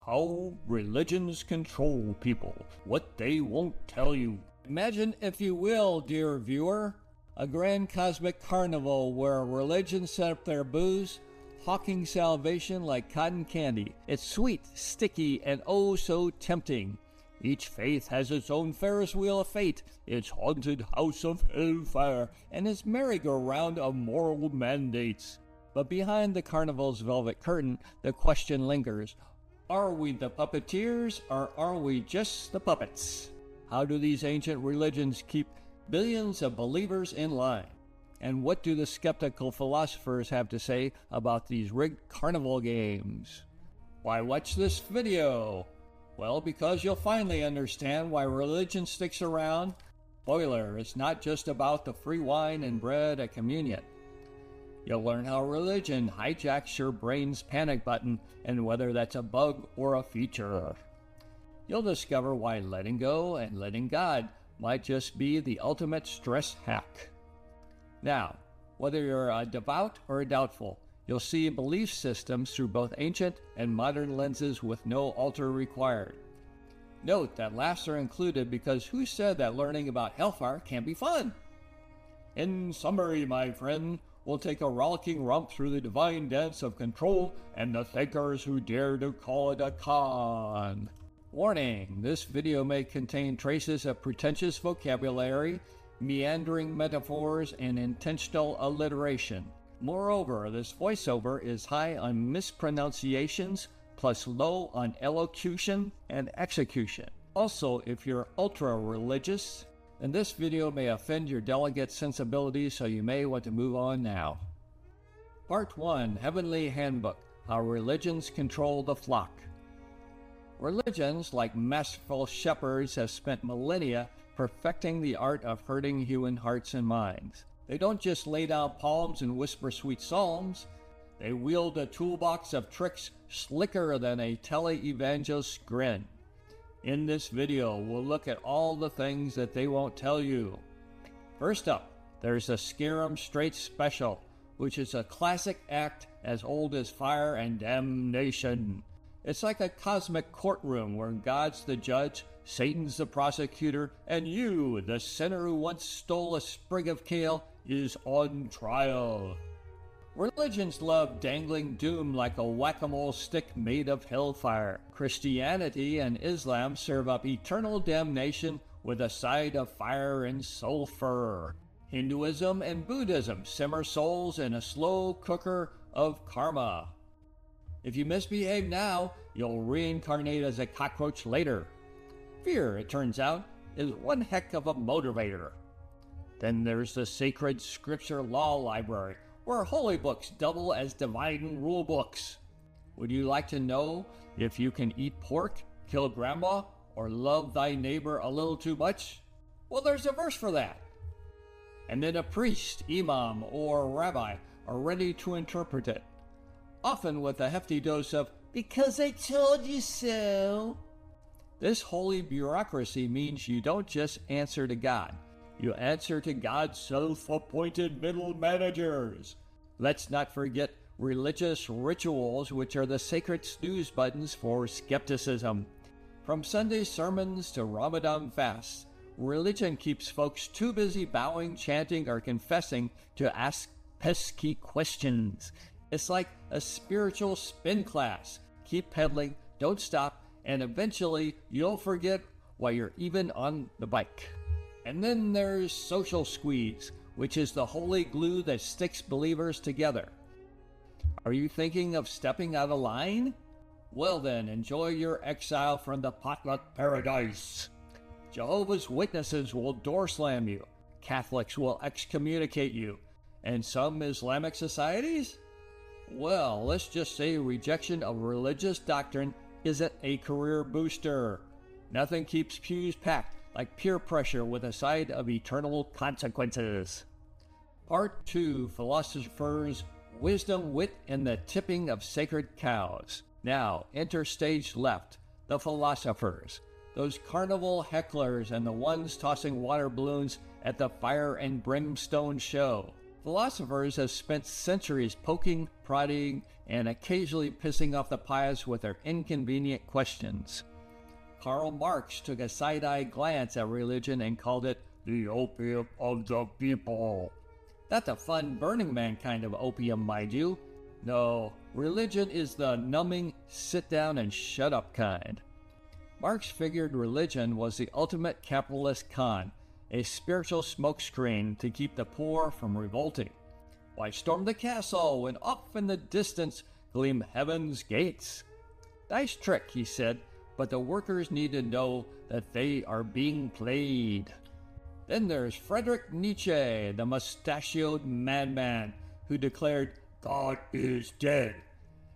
How religions control people, what they won't tell you. Imagine, if you will, dear viewer, a grand cosmic carnival where religions set up their booths, hawking salvation like cotton candy. It's sweet, sticky, and oh so tempting. Each faith has its own Ferris wheel of fate, its haunted house of hellfire, and its merry-go-round of moral mandates. But behind the carnival's velvet curtain, the question lingers. Are we the puppeteers, or are we just the puppets? How do these ancient religions keep billions of believers in line? And what do the skeptical philosophers have to say about these rigged carnival games? Why watch this video? Well, because you'll finally understand why religion sticks around. Spoiler, it's not just about the free wine and bread at communion. You'll learn how religion hijacks your brain's panic button and whether that's a bug or a feature. You'll discover why letting go and letting God might just be the ultimate stress hack. Now, whether you're a devout or a doubtful, you'll see belief systems through both ancient and modern lenses with no altar required. Note that laughs are included because who said that learning about hellfire can't be fun? In summary, my friend, we'll take a rollicking romp through the divine dance of control and the thinkers who dare to call it a con. Warning, this video may contain traces of pretentious vocabulary, meandering metaphors, and intentional alliteration. Moreover, this voiceover is high on mispronunciations, plus low on elocution and execution. Also, if you're ultra-religious, then this video may offend your delicate sensibilities, so you may want to move on now. Part 1, Heavenly Handbook, How Religions Control the Flock. Religions, like masterful shepherds, have spent millennia perfecting the art of hurting human hearts and minds. They don't just lay down palms and whisper sweet psalms. They wield a toolbox of tricks slicker than a televangelist's grin. In this video, we'll look at all the things that they won't tell you. First up, there's the Scare 'em Straight special, which is a classic act as old as Fire and Damnation. It's like a cosmic courtroom where God's the judge, Satan's the prosecutor, and you, the sinner who once stole a sprig of kale, is on trial. Religions love dangling doom like a whack-a-mole stick made of hellfire. Christianity and Islam serve up eternal damnation with a side of fire and sulfur. Hinduism and Buddhism simmer souls in a slow cooker of karma. If you misbehave now, you'll reincarnate as a cockroach later. Fear, it turns out, is one heck of a motivator. Then there's the sacred scripture law library, where holy books double as divine rule books. Would you like to know if you can eat pork, kill grandma, or love thy neighbor a little too much? Well, there's a verse for that. And then a priest, imam, or rabbi are ready to interpret it, often with a hefty dose of, "because I told you so." This holy bureaucracy means you don't just answer to God. You answer to God's self-appointed middle managers. Let's not forget religious rituals, which are the sacred snooze buttons for skepticism. From Sunday sermons to Ramadan fasts, religion keeps folks too busy bowing, chanting, or confessing to ask pesky questions. It's like a spiritual spin class. Keep pedaling, don't stop, and eventually you'll forget why you're even on the bike. And then there's social squeeze, which is the holy glue that sticks believers together. Are you thinking of stepping out of line? Well then, enjoy your exile from the potluck paradise. Jehovah's Witnesses will door slam you. Catholics will excommunicate you. And some Islamic societies? Well, let's just say rejection of religious doctrine isn't a career booster. Nothing keeps pews packed like peer pressure with a side of eternal consequences. Part 2, Philosophers, Wisdom, Wit, and the Tipping of Sacred Cows. Now, enter stage left, the philosophers. Those carnival hecklers and the ones tossing water balloons at the fire and brimstone show. Philosophers have spent centuries poking, prodding, and occasionally pissing off the pious with their inconvenient questions. Karl Marx took a side-eye glance at religion and called it the opium of the people. Not the fun Burning Man kind of opium, mind you. No, religion is the numbing, sit-down-and-shut-up kind. Marx figured religion was the ultimate capitalist con, a spiritual smokescreen to keep the poor from revolting. Why storm the castle when off in the distance gleam heaven's gates? Nice trick, he said, but the workers need to know that they are being played. Then there's Friedrich Nietzsche, the mustachioed madman who declared, "God is dead,"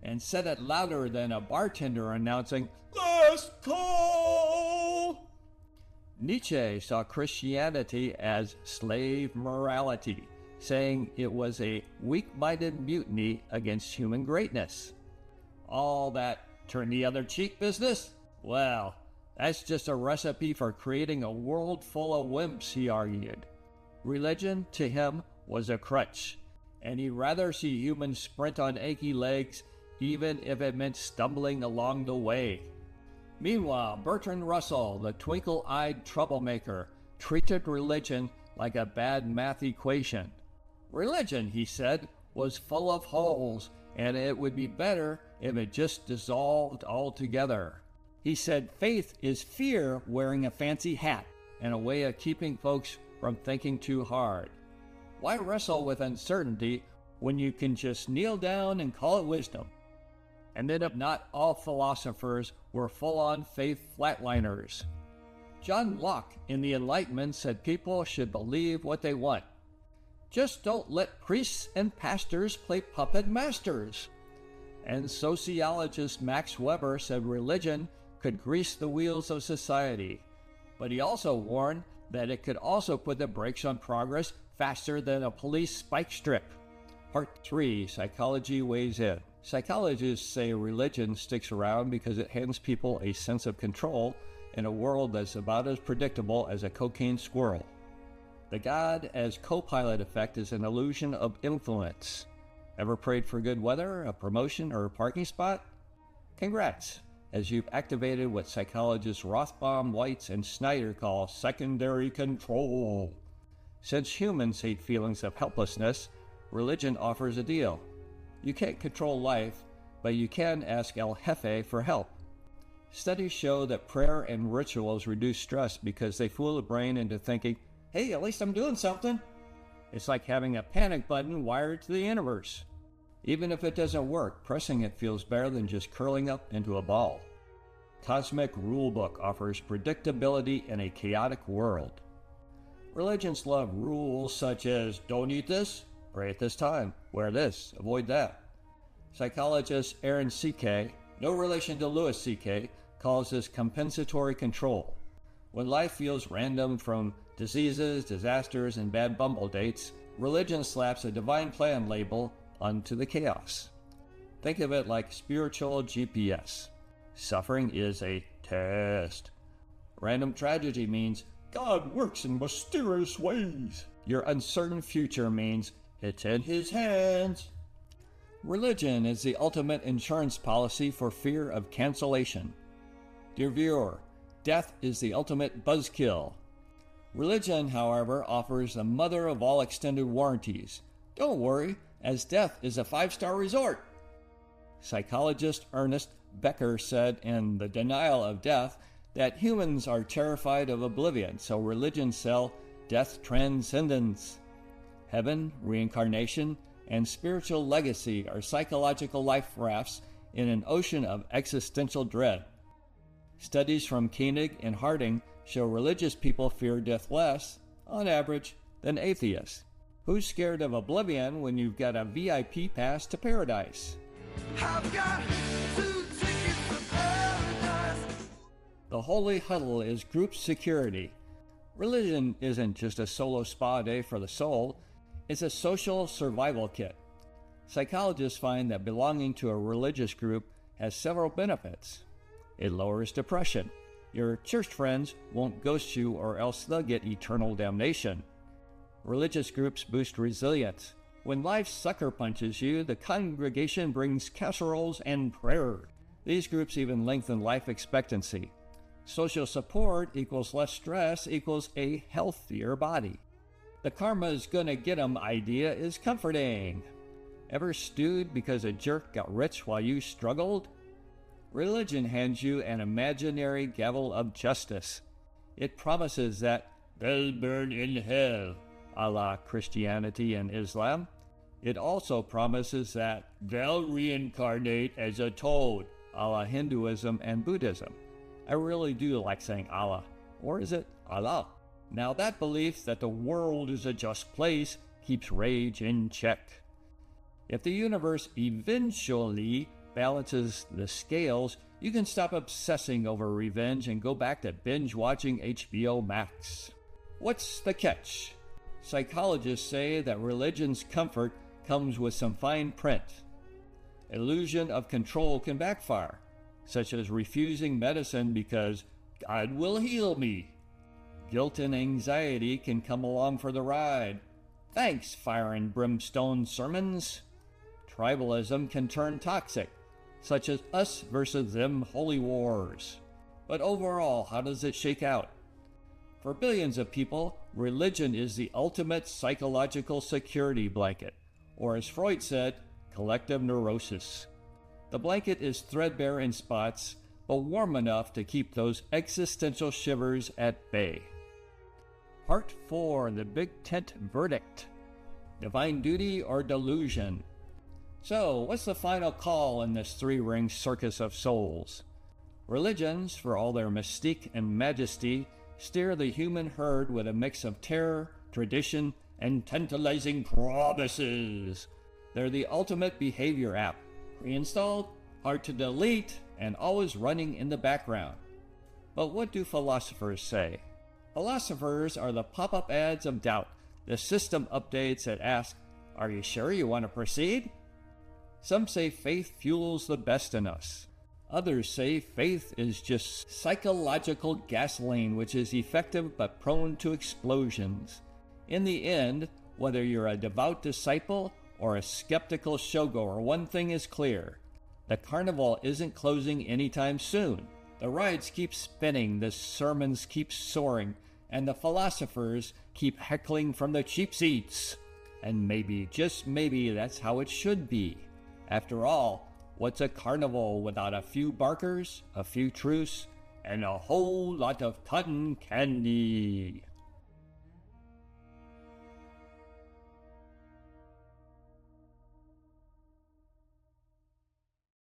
and said it louder than a bartender announcing, "Last call!" Nietzsche saw Christianity as slave morality, saying it was a weak-minded mutiny against human greatness. All that turn the other cheek business? Well, that's just a recipe for creating a world full of wimps, he argued. Religion, to him, was a crutch, and he'd rather see humans sprint on achy legs, even if it meant stumbling along the way. Meanwhile, Bertrand Russell, the twinkle-eyed troublemaker, treated religion like a bad math equation. Religion, he said, was full of holes, and it would be better if it just dissolved altogether. He said faith is fear wearing a fancy hat and a way of keeping folks from thinking too hard. Why wrestle with uncertainty when you can just kneel down and call it wisdom? And then if not all philosophers were full-on faith flatliners. John Locke in the Enlightenment said people should believe what they want. Just don't let priests and pastors play puppet masters. And sociologist Max Weber said religion could grease the wheels of society. But he also warned that it could also put the brakes on progress faster than a police spike strip. Part 3, Psychology Weighs In. Psychologists say religion sticks around because it hands people a sense of control in a world that's about as predictable as a cocaine squirrel. The God as co-pilot effect is an illusion of influence. Ever prayed for good weather, a promotion, or a parking spot? Congrats, as you've activated what psychologists Rothbaum, Weitz, and Snyder call secondary control. Since humans hate feelings of helplessness, religion offers a deal. You can't control life, but you can ask El Jefe for help. Studies show that prayer and rituals reduce stress because they fool the brain into thinking, hey, at least I'm doing something. It's like having a panic button wired to the universe. Even if it doesn't work, pressing it feels better than just curling up into a ball. Cosmic Rulebook offers predictability in a chaotic world. Religions love rules such as don't eat this, pray at this time, wear this, avoid that. Psychologist Aaron C.K., no relation to Louis C.K., calls this compensatory control. When life feels random from diseases, disasters, and bad bumble dates, religion slaps a divine plan label onto the chaos. Think of it like spiritual GPS. Suffering is a test. Random tragedy means God works in mysterious ways. Your uncertain future means it's in His hands. Religion is the ultimate insurance policy for fear of cancellation. Dear viewer, death is the ultimate buzzkill. Religion, however, offers the mother of all extended warranties. Don't worry, as death is a 5-star resort. Psychologist Ernest Becker said in The Denial of Death that humans are terrified of oblivion, so religions sell death transcendence. Heaven, reincarnation, and spiritual legacy are psychological life rafts in an ocean of existential dread. Studies from Koenig and Harding show religious people fear death less, on average, than atheists. Who's scared of oblivion when you've got a VIP pass to paradise? I've got 2 tickets to paradise. The holy huddle is group security. Religion isn't just a solo spa day for the soul, it's a social survival kit. Psychologists find that belonging to a religious group has several benefits. It lowers depression. Your church friends won't ghost you or else they'll get eternal damnation. Religious groups boost resilience. When life sucker punches you, the congregation brings casseroles and prayer. These groups even lengthen life expectancy. Social support equals less stress equals a healthier body. The karma's gonna get 'em idea is comforting. Ever stewed because a jerk got rich while you struggled? Religion hands you an imaginary gavel of justice. It promises that they'll burn in hell, a la Christianity and Islam. It also promises that they'll reincarnate as a toad, a la Hinduism and Buddhism. I really do like saying Allah. Or is it Allah? Now that belief that the world is a just place keeps rage in check. If the universe eventually balances the scales, you can stop obsessing over revenge and go back to binge watching HBO Max. What's the catch? Psychologists say that religion's comfort comes with some fine print. Illusion of control can backfire, such as refusing medicine because God will heal me. Guilt and anxiety can come along for the ride. Thanks, fire and brimstone sermons. Tribalism can turn toxic, such as us versus them holy wars. But overall, how does it shake out? For billions of people, religion is the ultimate psychological security blanket, or as Freud said, collective neurosis. The blanket is threadbare in spots, but warm enough to keep those existential shivers at bay. Part 4, the Big Tent Verdict. Divine duty or delusion? So, what's the final call in this three-ring circus of souls? Religions, for all their mystique and majesty, steer the human herd with a mix of terror, tradition, and tantalizing promises. They're the ultimate behavior app. Pre-installed, hard to delete, and always running in the background. But what do philosophers say? Philosophers are the pop-up ads of doubt, the system updates that ask, "Are you sure you want to proceed?" Some say faith fuels the best in us. Others say faith is just psychological gasoline which is effective but prone to explosions. In the end, whether you're a devout disciple or a skeptical showgoer, one thing is clear. The carnival isn't closing anytime soon. The rides keep spinning, the sermons keep soaring, and the philosophers keep heckling from the cheap seats. And maybe, just maybe, that's how it should be. After all, what's a carnival without a few barkers, a few truce, and a whole lot of cotton candy?